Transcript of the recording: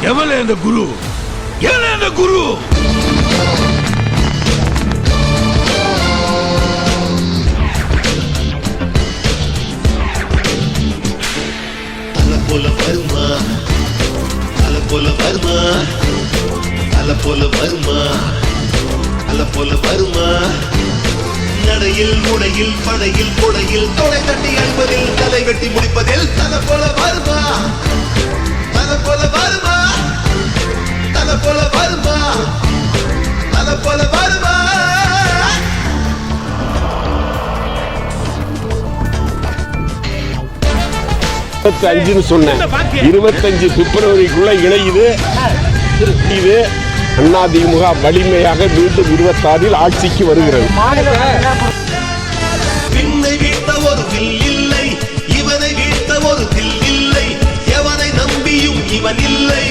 எவளே அந்த குரு? எவளே அந்த குரு? தலை போல வருமா, தலை போல வருமா, தலை போல வருமா, தலை போல வருமா. நடையில் முடையில் படையில் கொடையில் தொலை தட்டி அழுவதில் தலை வெட்டி முடிப்பதில் தலை போல வருமா, தலை போல வருமா, தலை போல வருமா, தலை போல வருமா. 25 சொன்னேன். 25 பிப்ரவரிக்குள்ள இணையுது. இது அதிமுக வலிமையாக மீண்டும் 26 ஆட்சிக்கு வருகிறது. பின்னை வீழ்த்த ஒரு வில் இல்லை, இவனை வீழ்த்த ஒரு தில் இல்லை, எவனை நம்பியும் இவன் இல்லை.